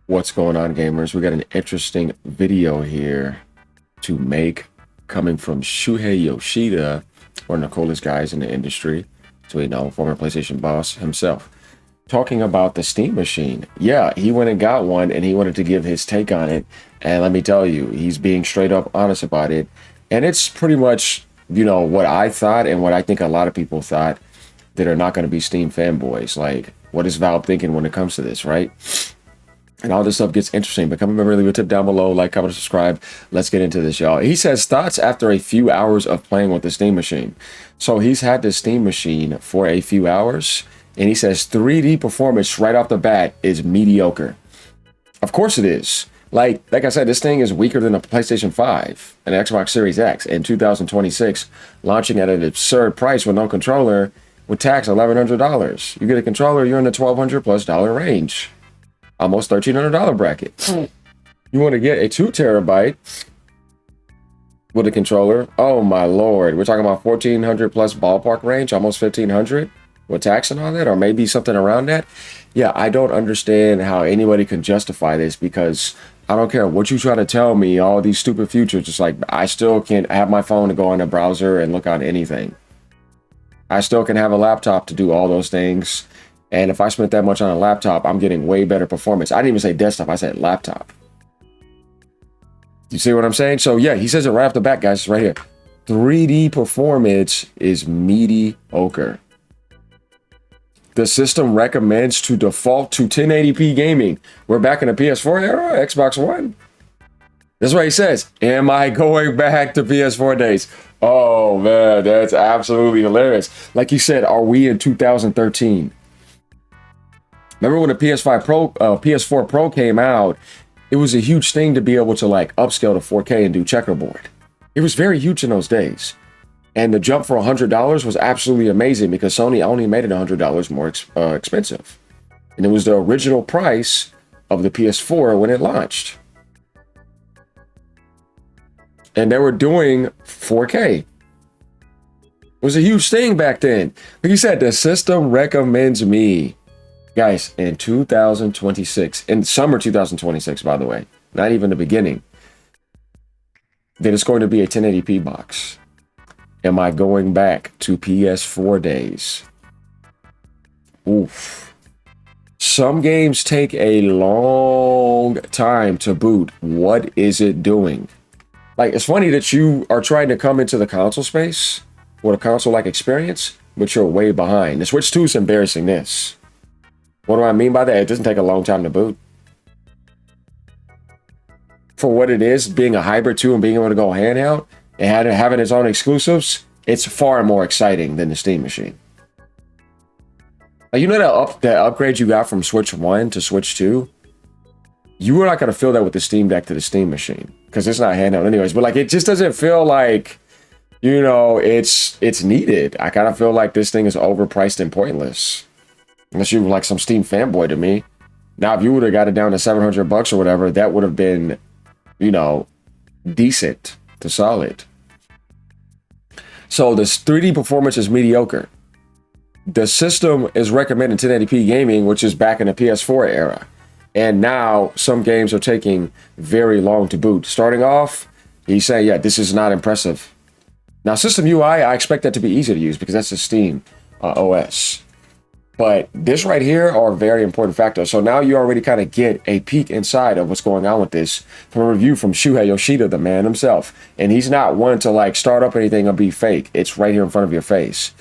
What's going on, gamers? We got an interesting video here to make coming from Shuhei Yoshida, one of the coolest guys in the industry. So, former PlayStation boss himself, talking about the Steam machine. Yeah, he went and got one and he wanted to give his take on it. And let me tell you, he's being straight up honest about it. And it's pretty much, what I thought and what I think a lot of people thought that are not going to be Steam fanboys. Like, what is Valve thinking when it comes to this, right? And all this stuff gets interesting. But remember, leave a tip down below, like, comment, subscribe. Let's get into this, y'all. He says thoughts after a few hours of playing with the Steam machine. So he's had the Steam machine for a few hours, and he says 3D performance right off the bat is mediocre. Of course it is. Like I said, this thing is weaker than a PlayStation 5 and Xbox Series X in 2026, launching at an absurd price with no controller, with tax $1,100. You get a controller, you're in the $1,200+ range. Almost $1,300 bracket. You want to get a 2 terabyte with a controller? Oh my lord, we're talking about $1,400+ ballpark range, almost $1,500 with tax and all that, or maybe something around that. Yeah, I don't understand how anybody can justify this, because I don't care what you try to tell me, all these stupid futures. Just like, I still can't have my phone to go on a browser and look on anything. I still can have a laptop to do all those things. And if I spent that much on a laptop, I'm getting way better performance. I didn't even say desktop, I said laptop. You see what I'm saying? So yeah, he says it right off the bat, guys, right here. 3D performance is mediocre. The system recommends to default to 1080p gaming. We're back in the PS4 era, Xbox One. That's what he says. Am I going back to PS4 days? Oh man, that's absolutely hilarious. Like you said, are we in 2013? Remember when the PS4 Pro came out, it was a huge thing to be able to like upscale to 4K and do checkerboard. It was very huge in those days. And the jump for $100 was absolutely amazing, because Sony only made it $100 more expensive. And it was the original price of the PS4 when it launched. And they were doing 4K. It was a huge thing back then. Like you said, the system recommends me. Guys, in 2026, in summer 2026, by the way, not even the beginning, that it's going to be a 1080p box. Am I going back to PS4 days? Oof. Some games take a long time to boot. What is it doing? Like, it's funny that you are trying to come into the console space with a console-like experience, but you're way behind. The Switch 2 is embarrassing this. What do I mean by that? It doesn't take a long time to boot. For what it is, being a hybrid 2 and being able to go handheld and having its own exclusives, it's far more exciting than the Steam machine. Like, that upgrade you got from Switch 1 to Switch 2? You are not going to feel that with the Steam Deck to the Steam machine, because it's not handheld anyways. But like, it just doesn't feel like, it's needed. I kind of feel like this thing is overpriced and pointless. Unless you were like some Steam fanboy to me. Now, if you would have got it down to $700 or whatever, that would have been, decent to solid. So this 3D performance is mediocre. The system is recommending 1080p gaming, which is back in the PS4 era. And now some games are taking very long to boot. Starting off, he's saying, yeah, this is not impressive. Now, system UI, I expect that to be easy to use, because that's the Steam OS. But this right here are very important factors. So now you already kind of get a peek inside of what's going on with this from a review from Shuhei Yoshida, the man himself. And he's not one to like start up anything or be fake. It's right here in front of your face.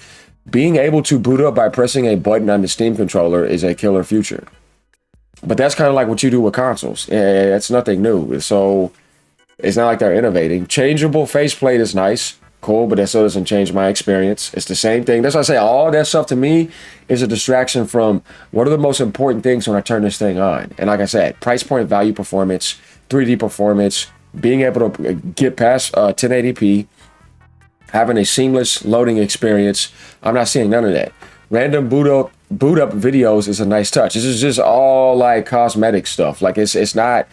Being able to boot up by pressing a button on the Steam controller is a killer feature. But that's kind of like what you do with consoles. It's nothing new. So it's not like they're innovating. Changeable faceplate is nice. Cool, but that still doesn't change my experience. It's the same thing. That's why I say all that stuff to me is a distraction from what are the most important things when I turn this thing on. And like I said, price point, value, performance, 3D performance, being able to get past 1080p, having a seamless loading experience. I'm not seeing none of that. Random boot up videos is a nice touch. This is just all like cosmetic stuff. Like it's not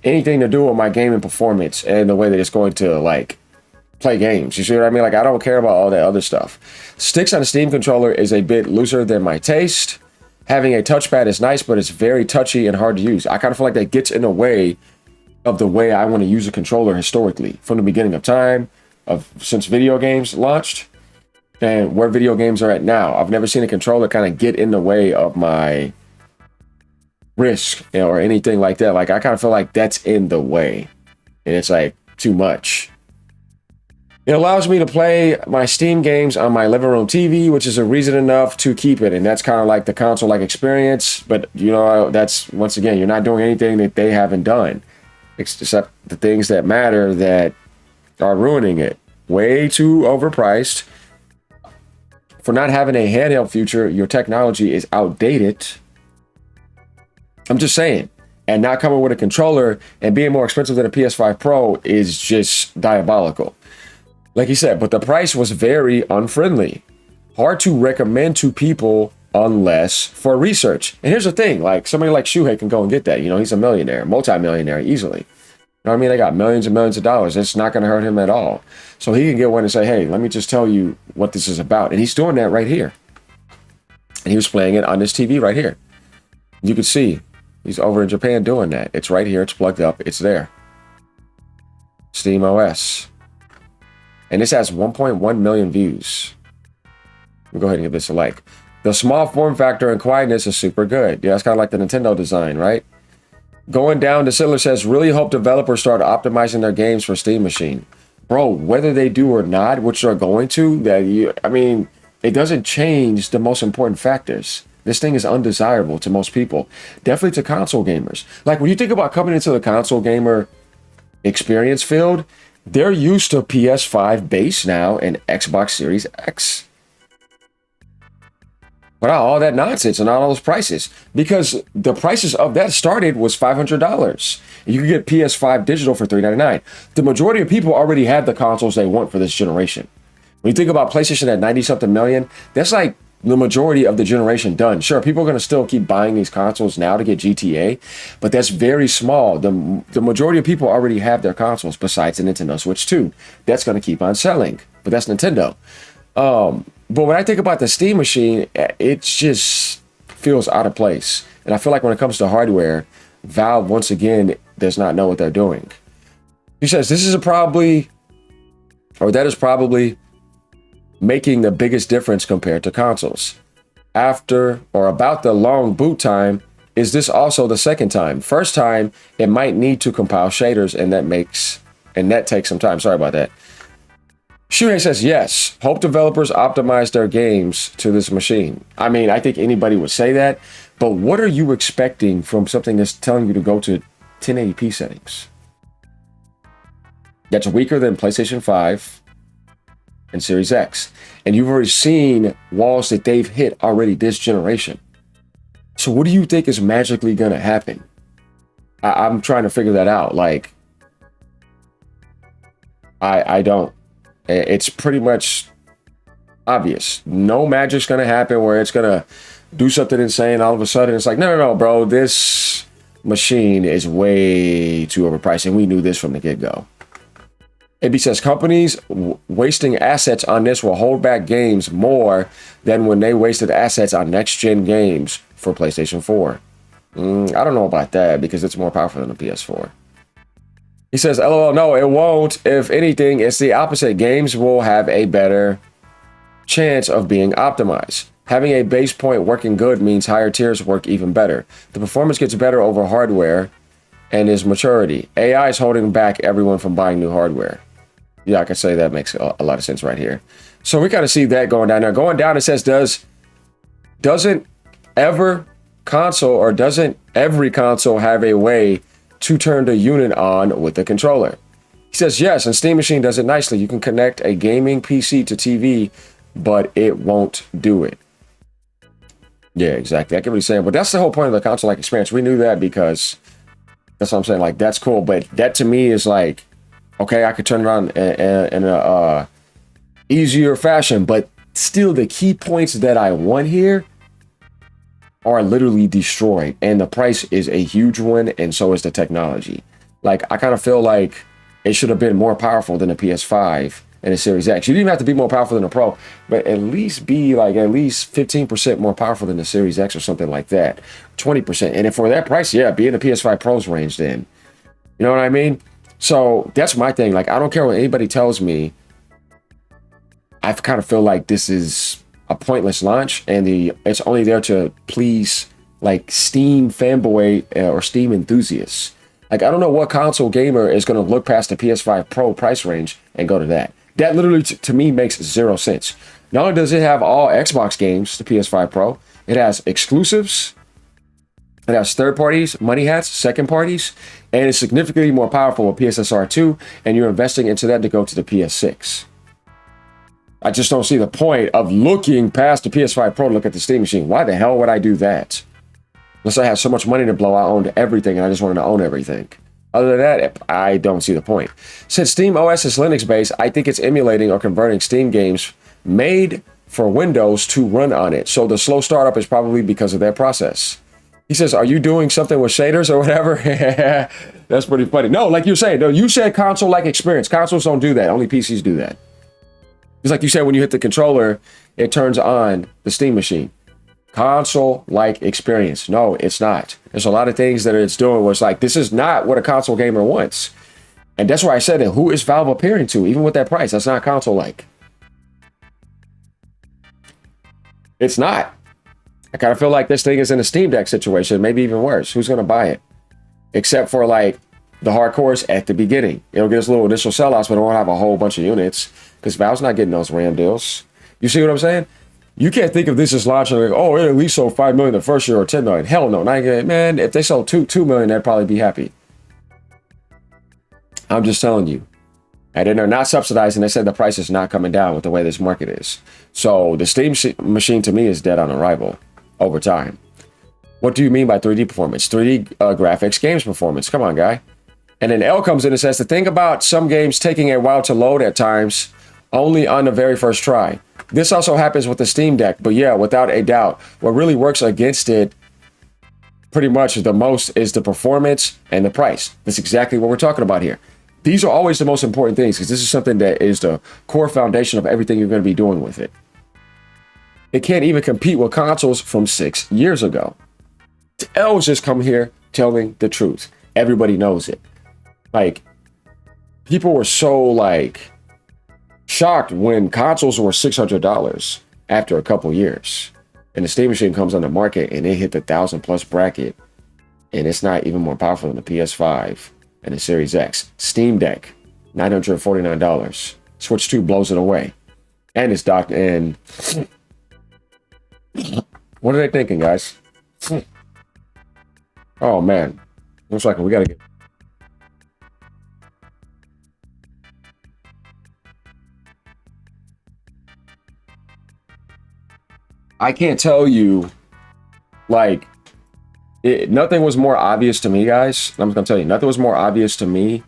anything to do with my gaming performance and the way that it's going to like play games. You see what I mean? Like, I don't care about all that other stuff. Sticks on a Steam controller is a bit looser than my taste. having a touchpad is nice, but it's very touchy and hard to use. I kind of feel like that gets in the way of the way I want to use a controller historically from the beginning of time, since video games launched and where video games are at now. I've never seen a controller kind of get in the way of my risk, or anything like that. Like, I kind of feel like that's in the way, and it's like too much. It allows me to play my Steam games on my living room TV, which is a reason enough to keep it. And that's kind of like the console-like experience. But, that's, once again, you're not doing anything that they haven't done, except the things that matter that are ruining it. Way too overpriced. For not having a handheld future, your technology is outdated. I'm just saying. And not coming with a controller and being more expensive than a PS5 Pro is just diabolical. Like he said, but the price was very unfriendly. Hard to recommend to people unless for research. And here's the thing, like somebody like Shuhei can go and get that. He's a millionaire, multi-millionaire easily. You know what I mean? They got millions and millions of dollars. It's not going to hurt him at all. So he can get one and say, hey, let me just tell you what this is about. And he's doing that right here. And he was playing it on this TV right here. You can see he's over in Japan doing that. It's right here. It's plugged up. It's there. Steam OS. And this has 1.1 million views. We'll go ahead and give this a like. The small form factor and quietness is super good. Yeah, it's kind of like the Nintendo design, right? Going down, the Siddler says, really hope developers start optimizing their games for Steam Machine. Bro, whether they do or not, which they're going to, it doesn't change the most important factors. This thing is undesirable to most people. Definitely to console gamers. Like, when you think about coming into the console gamer experience field, they're used to PS5 base now and Xbox Series X. Without all that nonsense and all those prices. Because the prices of that started was $500. You could get PS5 digital for $399. The majority of people already have the consoles they want for this generation. When you think about PlayStation at 90-something million, that's like the majority of the generation done. Sure, people are going to still keep buying these consoles now to get GTA, but that's very small. The majority of people already have their consoles besides the Nintendo Switch 2. That's going to keep on selling, but that's Nintendo. But when I think about the Steam Machine, it just feels out of place. And I feel like when it comes to hardware, Valve, once again, does not know what they're doing. He says, that is probably making the biggest difference compared to consoles. After or about the long boot time, is this also the second time? First time, it might need to compile shaders, and that takes some time. Sorry about that. Shuhei says, yes, hope developers optimize their games to this machine. I mean, I think anybody would say that, but what are you expecting from something that's telling you to go to 1080p settings? That's weaker than PlayStation 5 and Series X. And you've already seen walls that they've hit already this generation. So what do you think is magically going to happen? I'm trying to figure that out. Like, I don't. It's pretty much obvious. No magic's going to happen where it's going to do something insane. All of a sudden, it's like, no, bro, this machine is way too overpriced. And we knew this from the get-go. AB says, companies wasting assets on this will hold back games more than when they wasted assets on next-gen games for PlayStation 4. I don't know about that because it's more powerful than the PS4. He says, LOL, no, it won't. If anything, it's the opposite. Games will have a better chance of being optimized. Having a base point working good means higher tiers work even better. The performance gets better over hardware and is maturity. AI is holding back everyone from buying new hardware. Yeah, I can say that makes a lot of sense right here. So we kind of see that going down there. Going down, it says, doesn't every console have a way to turn the unit on with the controller? He says, yes, and Steam Machine does it nicely. You can connect a gaming PC to TV, but it won't do it. Yeah, exactly. I get what he's saying, but that's the whole point of the console-like experience. We knew that because that's what I'm saying. Like, that's cool, but that to me is like, okay, I could turn it on in a easier fashion, but still the key points that I want here are literally destroyed, and the price is a huge one, and so is the technology. Like, I kind of feel like it should have been more powerful than the PS5 and a Series X. You don't even have to be more powerful than a Pro, but at least be like at least 15% more powerful than the Series X or something like that, 20%. And if for that price, yeah, be in the PS5 Pro's range then. You know what I mean? So that's my thing. Like, I don't care what anybody tells me. I kind of feel like this is a pointless launch, and it's only there to please like Steam fanboy or Steam enthusiasts. Like, I don't know what console gamer is going to look past the PS5 Pro price range and go to that. That literally, to me, makes zero sense. Not only does it have all Xbox games, the PS5 Pro, it has exclusives, it has third parties, money hats, second parties, and it's significantly more powerful with PSSR 2, and you're investing into that to go to the PS6. I just don't see the point of looking past the PS5 Pro to look at the Steam machine. Why the hell would I do that? Unless I have so much money to blow, I owned everything and I just wanted to own everything. Other than that, I don't see the point. Since Steam OS is Linux-based, I think it's emulating or converting Steam games made for Windows to run on it. So the slow startup is probably because of that process. He says, are you doing something with shaders or whatever? That's pretty funny. No, like you're saying, no, you said console-like experience. Consoles don't do that. Only PCs do that. It's like you said, when you hit the controller, it turns on the Steam machine. Console-like experience. No, it's not. There's a lot of things that it's doing where it's like, this is not what a console gamer wants. And that's why I said it. Who is Valve appearing to? Even with that price, that's not console-like. It's not. I kind of feel like this thing is in a Steam Deck situation, maybe even worse. Who's going to buy it? Except for like the hardcores at the beginning. It'll get us little initial sellouts, but it won't have a whole bunch of units because Valve's not getting those RAM deals. You see what I'm saying? You can't think of this as launching like, oh, it at least sold 5 million the first year or 10 million. Hell no. Man, if they sold 2 million, they'd probably be happy. I'm just telling you. And then they're not subsidizing. They said the price is not coming down with the way this market is. So the Steam machine to me is dead on arrival over time. What do you mean by 3D performance? 3D graphics, games performance. Come on, guy. And then L comes in and says the thing about some games taking a while to load at times, only on the very first try. This also happens with the Steam Deck, but yeah, without a doubt, what really works against it pretty much the most is the performance and the price. That's exactly what we're talking about here. These are always the most important things because this is something that is the core foundation of everything you're going to be doing with it. It can't even compete with consoles from 6 years ago. L's just come here telling the truth. Everybody knows it. Like, people were so like shocked when consoles were $600 after a couple years, and the Steam machine comes on the market and it hit the 1,000+ bracket, and it's not even more powerful than the PS5 and the Series X. Steam Deck, $949. Switch 2 blows it away, and it's docked. And what are they thinking, guys? Oh man, looks like we gotta get. I can't tell you, like, nothing was more obvious to me, guys. I'm just gonna tell you, nothing was more obvious to me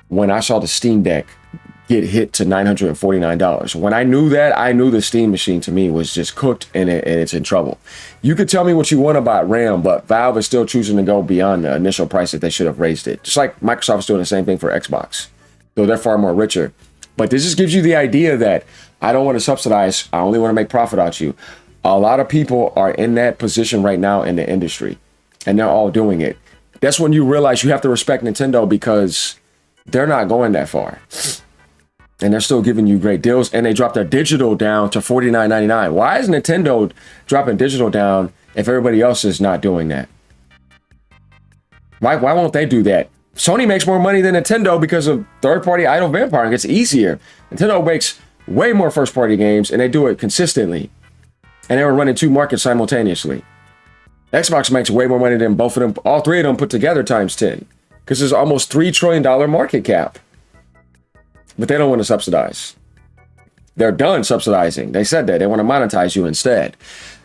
when I saw the Steam Deck get hit to $949. When I knew that, I knew the Steam machine to me was just cooked and it's in trouble. You could tell me what you want about RAM, but Valve is still choosing to go beyond the initial price that they should have raised it. Just like Microsoft's doing the same thing for Xbox, though they're far more richer. But this just gives you the idea that I don't want to subsidize. I only want to make profit out you. A lot of people are in that position right now in the industry, and they're all doing it. That's when you realize you have to respect Nintendo because they're not going that far. And they're still giving you great deals, and they dropped their digital down to $49.99. Why is Nintendo dropping digital down if everybody else is not doing that? Why won't they do that? Sony makes more money than Nintendo because of third-party idle vampiring. It's easier. Nintendo makes way more first-party games, and they do it consistently. And they were running 2 markets simultaneously. Xbox makes way more money than both of them, all 3 of them put together times 10. Because there's almost $3 trillion market cap. But they don't want to subsidize. They're done subsidizing. They said that. They want to monetize you instead.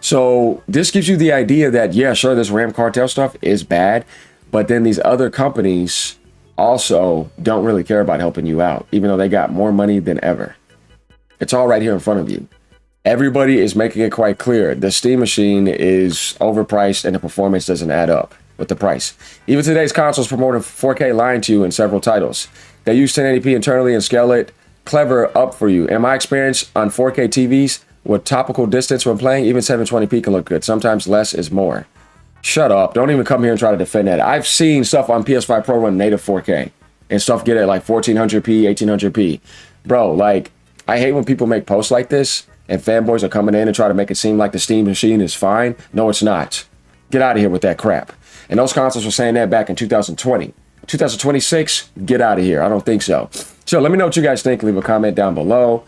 So this gives you the idea that, yeah, sure, this RAM cartel stuff is bad. But then these other companies also don't really care about helping you out, even though they got more money than ever. It's all right here in front of you. Everybody is making it quite clear. The Steam machine is overpriced and the performance doesn't add up with the price. Even today's consoles promoting 4K lying to you in several titles. They use 1080p internally and scale it clever up for you. In my experience on 4K TVs with topical distance when playing, even 720p can look good. Sometimes less is more. Shut up. Don't even come here and try to defend that. I've seen stuff on PS5 Pro run native 4K and stuff get at like 1400p, 1800p. Bro, like, I hate when people make posts like this and fanboys are coming in and try to make it seem like the Steam machine is fine. No, it's not. Get out of here with that crap. And those consoles were saying that back in 2020. 2026, get out of here. I don't think so. So let me know what you guys think. Leave a comment down below.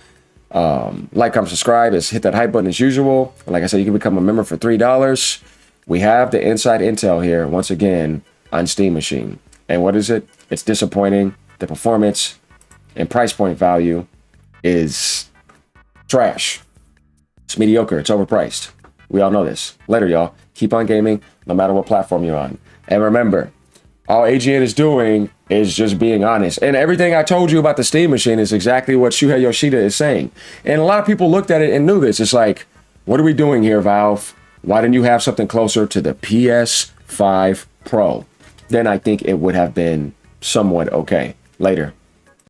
Like, comment, subscribe. Hit that hype button as usual. And like I said, you can become a member for $3. We have the inside intel here, once again, on Steam Machine. And what is it? It's disappointing. The performance and price point value is trash. It's mediocre. It's overpriced. We all know this. Later, y'all. Keep on gaming, no matter what platform you're on. And remember, all AGN is doing is just being honest. And everything I told you about the Steam Machine is exactly what Shuhei Yoshida is saying. And a lot of people looked at it and knew this. It's like, what are we doing here, Valve? Why didn't you have something closer to the PS5 Pro? Then I think it would have been somewhat okay. Later.